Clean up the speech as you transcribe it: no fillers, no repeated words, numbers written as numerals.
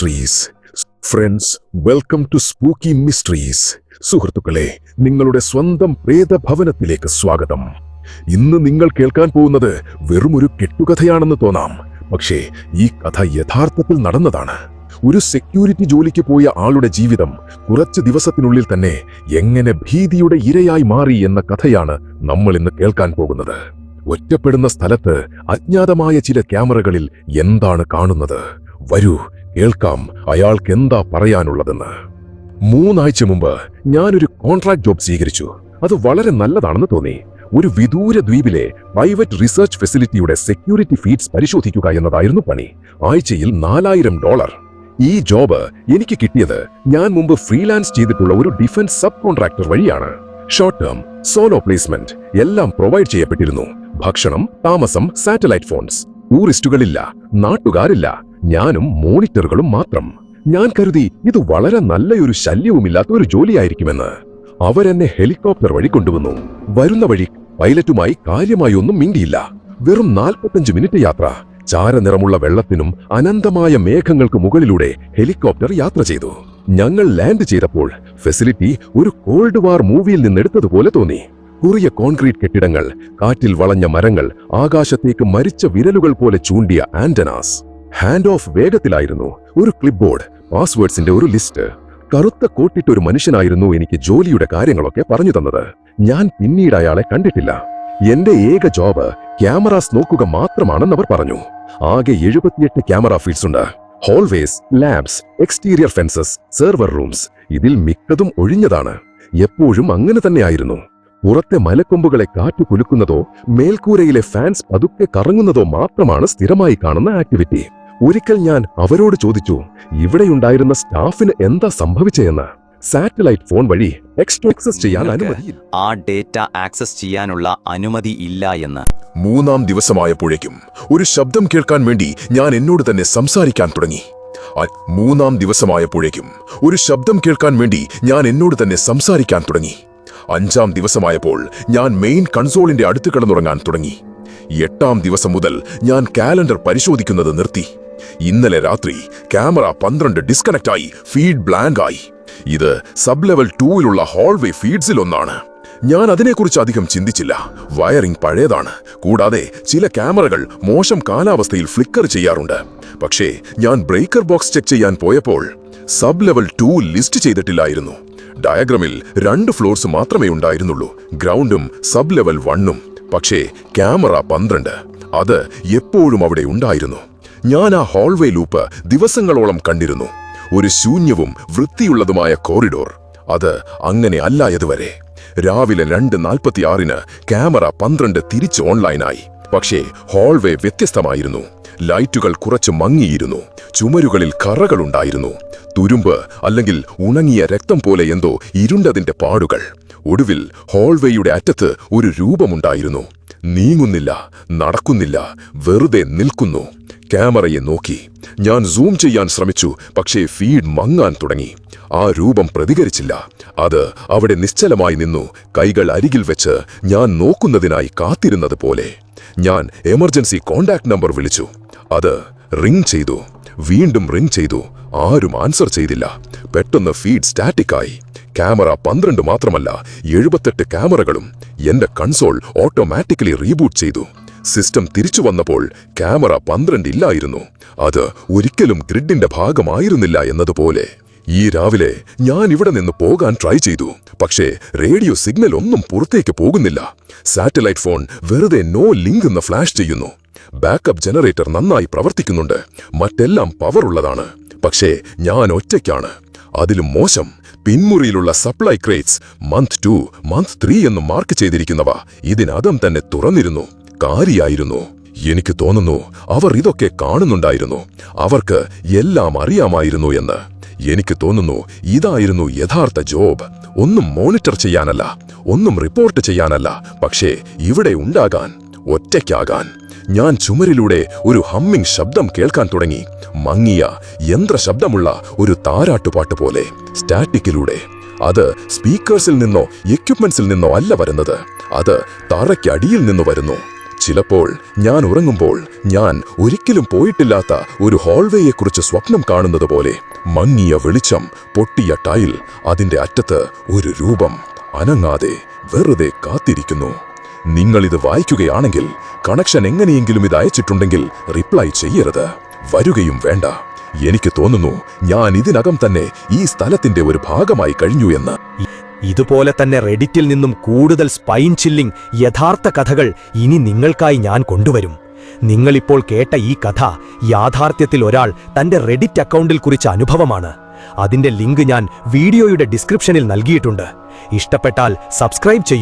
Mysteries. Friends, welcome to spooky mysteries. സുഹൃത്തുക്കളെ, നിങ്ങളുടെ സ്വന്തം പ്രേതഭവനത്തിലേക്ക് സ്വാഗതം. ഇന്ന് നിങ്ങൾ കേൾക്കാൻ പോകുന്നത് വെറുമൊരു കെട്ടുകഥയാണെന്ന് തോന്നാം, പക്ഷേ ഈ കഥ യഥാർത്ഥത്തിൽ നടന്നതാണ്. ഒരു സെക്യൂരിറ്റി ജോലിക്ക് പോയ ആളുടെ ജീവിതം കുറച്ച് ദിവസത്തിനുള്ളിൽ തന്നെ എങ്ങനെ ഭീതിയുടെ ഇരയായി മാറി എന്ന കഥയാണ് നമ്മൾ ഇന്ന് കേൾക്കാൻ പോകുന്നത്. ഒറ്റപ്പെടുന്ന സ്ഥലത്ത് അജ്ഞാതമായ ചില ക്യാമറകളിൽ എന്താണ് കാണുന്നത്? വരൂ, കേൾക്കാം അയാൾക്ക് എന്താ പറയാനുള്ളതെന്ന്. 3 ആഴ്ച മുമ്പ് ഞാനൊരു കോൺട്രാക്ട് ജോബ് സ്വീകരിച്ചു. അത് വളരെ നല്ലതാണെന്ന് തോന്നി. ഒരു വിദൂര ദ്വീപിലെ പ്രൈവറ്റ് റിസർച്ച് ഫെസിലിറ്റിയുടെ സെക്യൂരിറ്റി ഫീഡ്സ് പരിശോധിക്കുക എന്നതായിരുന്നു പണി. ആഴ്ചയിൽ $4000. ഈ ജോബ് എനിക്ക് കിട്ടിയത് ഞാൻ മുമ്പ് ഫ്രീലാൻസ് ചെയ്തിട്ടുള്ള ഒരു ഡിഫൻസ് സബ് കോൺട്രാക്ടർ വഴിയാണ്. ഷോർട്ട് ടേം, സോളോ പ്ലേസ്മെന്റ് എല്ലാം പ്രൊവൈഡ് ചെയ്യപ്പെട്ടിരുന്നു. ഭക്ഷണം, താമസം, സാറ്റലൈറ്റ് ഫോൺസ്. ടൂറിസ്റ്റുകളില്ല, നാട്ടുകാരില്ല, ഞാനും മോണിറ്ററുകളും മാത്രം. ഞാൻ കരുതി ഇത് വളരെ നല്ലൊരു ശല്യവുമില്ലാത്ത ഒരു ജോലിയായിരിക്കുമെന്ന്. അവരെന്നെ ഹെലികോപ്റ്റർ വഴി കൊണ്ടുവന്നു. വരുന്ന വഴി പൈലറ്റുമായി കാര്യമായി ഒന്നും മിണ്ടിയില്ല. വെറും 45 മിനിറ്റ് യാത്ര. ചാരനിറമുള്ള വെള്ളത്തിനും അനന്തമായ മേഘങ്ങൾക്ക് മുകളിലൂടെ ഹെലികോപ്റ്റർ യാത്ര ചെയ്തു. ഞങ്ങൾ ലാൻഡ് ചെയ്തപ്പോൾ ഫെസിലിറ്റി ഒരു കോൾഡ് വാർ മൂവിയിൽ നിന്നെടുത്തതുപോലെ തോന്നി. കുറിയ കോൺക്രീറ്റ് കെട്ടിടങ്ങൾ, കാറ്റിൽ വളഞ്ഞ മരങ്ങൾ, ആകാശത്തേക്ക് മരിച്ച വിരലുകൾ പോലെ ചൂണ്ടിയ ആന്റനാസ്. Hand of വേഗത്തിലായിരുന്നു. ഒരു ക്ലിപ്പ് ബോർഡ്, പാസ്വേഡ്സിന്റെ ഒരു ലിസ്റ്റ്. കറുത്ത കോട്ടിട്ടൊരു മനുഷ്യനായിരുന്നു എനിക്ക് ജോലിയുടെ കാര്യങ്ങളൊക്കെ പറഞ്ഞു തന്നത്. ഞാൻ പിന്നീട് അയാളെ കണ്ടിട്ടില്ല. എന്റെ ഏക ജോബ് ക്യാമറാസ് നോക്കുക മാത്രമാണെന്ന് അവർ പറഞ്ഞു. ആകെ 78 ക്യാമറ ഫീഡ്സ് ഉണ്ട്. Hallways, labs, exterior fences, server rooms. ഇതിൽ മിക്കതും ഒഴിഞ്ഞതാണ്. എപ്പോഴും അങ്ങനെ തന്നെയായിരുന്നു. പുറത്തെ മലക്കൊമ്പുകളെ കാറ്റു കുലുക്കുന്നതോ മേൽക്കൂരയിലെ ഫാൻസ് പതുക്കെ കറങ്ങുന്നതോ മാത്രമാണ് സ്ഥിരമായി കാണുന്ന ആക്ടിവിറ്റി. ഒരിക്കൽ ഞാൻ അവരോട് ചോദിച്ചു, ഇവിടെയുണ്ടായിരുന്ന സ്റ്റാഫിന് എന്താ സംഭവിച്ചതെന്ന്. സാറ്റലൈറ്റ് ഫോൺ വഴി എക്സ്ട്രാ ആക്സസ് ചെയ്യാൻ അനുമതി, ആ ഡേറ്റ ആക്സസ് ചെയ്യാനുള്ള അനുമതി ഇല്ല എന്ന്. 3-ാം ദിവസമായപ്പോഴേക്കും ഒരു ശബ്ദം കേൾക്കാൻ വേണ്ടി ഞാൻ എന്നോട് തന്നെ സംസാരിക്കാൻ തുടങ്ങി. 3-ാം ദിവസമായപ്പോഴേക്കും ഒരു ശബ്ദം കേൾക്കാൻ വേണ്ടി ഞാൻ എന്നോട് തന്നെ സംസാരിക്കാൻ തുടങ്ങി. 5-ാം ദിവസമായപ്പോൾ ഞാൻ മെയിൻ കൺസോളിന്റെ അടുത്ത് കിടന്നുറങ്ങാൻ തുടങ്ങി. 8-ാം ദിവസം മുതൽ ഞാൻ കാലണ്ടർ പരിശോധിക്കുന്നത് നിർത്തി. ഇന്നലെ രാത്രി ക്യാമറ 12 ഡിസ്കണക്ട് ആയി, ഫീഡ് ബ്ലാങ്ക് ആയി. ഇത് സബ് ലെവൽ 2-ലുള്ള ഹോൾവേ ഫീഡ്സിൽ ഒന്നാണ്. ഞാൻ അതിനെക്കുറിച്ച് അധികം ചിന്തിച്ചില്ല. വയറിംഗ് പഴയതാണ്. കൂടാതെ ചില ക്യാമറകൾ മോശം കാലാവസ്ഥയിൽ ഫ്ലിക്കർ ചെയ്യാറുണ്ട്. പക്ഷേ ഞാൻ ബ്രേക്കർ ബോക്സ് ചെക്ക് ചെയ്യാൻ പോയപ്പോൾ സബ് ലെവൽ 2 ലിസ്റ്റ് ചെയ്തിട്ടില്ലായിരുന്നു. ഡയഗ്രമിൽ 2 ഫ്ലോർസ് മാത്രമേ ഉണ്ടായിരുന്നുള്ളൂ, ഗ്രൗണ്ടും സബ് ലെവൽ 1ഉം. പക്ഷേ ക്യാമറ 12, അത് എപ്പോഴും അവിടെ ഉണ്ടായിരുന്നു. ഞാൻ ആ ഹോൾവേ ലൂപ്പ് ദിവസങ്ങളോളം കണ്ടിരുന്നു. ഒരു ശൂന്യവും വൃത്തിയുള്ളതുമായ കോറിഡോർ. അത് അങ്ങനെ അല്ലായതുവരെ. രാവിലെ 2:46-ന് ക്യാമറ 12 തിരിച്ച് ഓൺലൈനായി. പക്ഷേ ഹോൾവേ വ്യത്യസ്തമായിരുന്നു. ലൈറ്റുകൾ കുറച്ച് മങ്ങിയിരുന്നു. ചുമരുകളിൽ കറകളുണ്ടായിരുന്നു. തുരുമ്പ് അല്ലെങ്കിൽ ഉണങ്ങിയ രക്തം പോലെ എന്തോ ഇരുണ്ടതിന്റെ പാടുകൾ. ഒടുവിൽ ഹോൾവേയുടെ അറ്റത്ത് ഒരു രൂപമുണ്ടായിരുന്നു. നീങ്ങുന്നില്ല, നടക്കുന്നില്ല, വെറുതെ നിൽക്കുന്നു. ക്യാമറയെ നോക്കി. ഞാൻ സൂം ചെയ്യാൻ ശ്രമിച്ചു, പക്ഷേ ഫീഡ് മങ്ങാൻ തുടങ്ങി. ആ രൂപം പ്രതികരിച്ചില്ല. അത് അവിടെ നിശ്ചലമായി നിന്നു, കൈകൾ അരികിൽ വെച്ച് ഞാൻ നോക്കുന്നതിനായി കാത്തിരുന്നത് പോലെ. ഞാൻ എമർജൻസി കോണ്ടാക്ട് നമ്പർ വിളിച്ചു. അത് റിംഗ് ചെയ്തു. വീണ്ടും റിംഗ് ചെയ്തു. ആരും ആൻസർ ചെയ്തില്ല. പെട്ടെന്ന് ഫീഡ് സ്റ്റാറ്റിക്കായി. ക്യാമറ 12 മാത്രമല്ല, 78 ക്യാമറകളും. എന്റെ കൺസോൾ ഓട്ടോമാറ്റിക്കലി റീബൂട്ട് ചെയ്തു. സിസ്റ്റം തിരിച്ചു വന്നപ്പോൾ ക്യാമറ 12 ഇല്ലായിരുന്നു. അത് ഒരിക്കലും ഗ്രിഡിന്റെ ഭാഗമായിരുന്നില്ല എന്നതുപോലെ. ഈ രാവിലെ ഞാൻ ഇവിടെ നിന്ന് പോകാൻ ട്രൈ ചെയ്തു. പക്ഷേ റേഡിയോ സിഗ്നൽ ഒന്നും പുറത്തേക്ക് പോകുന്നില്ല. സാറ്റലൈറ്റ് ഫോൺ വെറുതെ നോ ലിങ്ക് എന്ന് ഫ്ലാഷ് ചെയ്യുന്നു. ബാക്കപ്പ് ജനറേറ്റർ നന്നായി പ്രവർത്തിക്കുന്നുണ്ട്. മറ്റെല്ലാം പവർ ഉള്ളതാണ്. പക്ഷേ ഞാൻ ഒറ്റയ്ക്കാണ്. അതിലും മോശം, പിൻമുറിയിലുള്ള സപ്ലൈ ക്രേറ്റ്സ് മന്ത് 2, മന്ത് 3 എന്ന് മാർക്ക് ചെയ്തിരിക്കുന്നവ ഇതിനകം തന്നെ തുറന്നിരുന്നു. കാരിയായിരുന്നു. എനിക്ക് തോന്നുന്നു അവർ ഇതൊക്കെ കാണുന്നുണ്ടായിരുന്നു. അവർക്ക് എല്ലാം അറിയാമായിരുന്നു എന്ന്. എനിക്ക് തോന്നുന്നു ഇതായിരുന്നു യഥാർത്ഥ ജോബ്. ഒന്നും മോണിറ്റർ ചെയ്യാനല്ല, ഒന്നും റിപ്പോർട്ട് ചെയ്യാനല്ല, പക്ഷേ ഇവിടെ ഉണ്ടാകാൻ, ഒറ്റയ്ക്കാകാൻ. ഞാൻ ചുമരിലൂടെ ഒരു ഹമ്മിങ് ശബ്ദം കേൾക്കാൻ തുടങ്ങി. മങ്ങിയ യന്ത്രശബ്ദമുള്ള ഒരു താരാട്ടുപാട്ട് പോലെ, സ്റ്റാറ്റിക്കിലൂടെ. അത് സ്പീക്കേഴ്സിൽ നിന്നോ എക്യുപ്മെന്റ്സിൽ നിന്നോ അല്ല വരുന്നത്. അത് തറയ്ക്കടിയിൽ നിന്ന് വരുന്നു. ചിലപ്പോൾ ഞാൻ ഉറങ്ങുമ്പോൾ ഞാൻ ഒരിക്കലും പോയിട്ടില്ലാത്ത ഒരു ഹോൾവേയെക്കുറിച്ച് സ്വപ്നം കാണുന്നത് പോലെ. മങ്ങിയ വെളിച്ചം, പൊട്ടിയ ടൈൽ, അതിന്റെ അറ്റത്ത് ഒരു രൂപം അനങ്ങാതെ വെറുതെ കാത്തിരിക്കുന്നു. നിങ്ങളിത് വായിക്കുകയാണെങ്കിൽ കണക്ഷൻ എങ്ങനെയെങ്കിലും ഇത് അയച്ചിട്ടുണ്ടെങ്കിൽ റിപ്ലൈ ചെയ്യരുത്, വരികയും വേണ്ട. എനിക്ക് തോന്നുന്നു ഞാൻ ഇതിനകം തന്നെ ഈ സ്ഥലത്തിന്റെ ഒരു ഭാഗമായി കഴിഞ്ഞു എന്ന്. ഇതുപോലെ തന്നെ റെഡിറ്റിൽ നിന്നും കൂടുതൽ സ്പൈൻ ചില്ലിംഗ് യഥാർത്ഥ കഥകൾ ഇനി നിങ്ങൾക്കായി ഞാൻ കൊണ്ടുവരും. നിങ്ങളിപ്പോൾ കേട്ട ഈ കഥ യാഥാർത്ഥ്യത്തിൽ ഒരാൾ തന്റെ റെഡിറ്റ് അക്കൗണ്ടിൽ കുറിച്ച അനുഭവമാണ്. അതിന്റെ ലിങ്ക് ഞാൻ വീഡിയോയുടെ ഡിസ്ക്രിപ്ഷനിൽ നൽകിയിട്ടുണ്ട്. ഇഷ്ടപ്പെട്ടാൽ സബ്സ്ക്രൈബ് ചെയ്യൂ.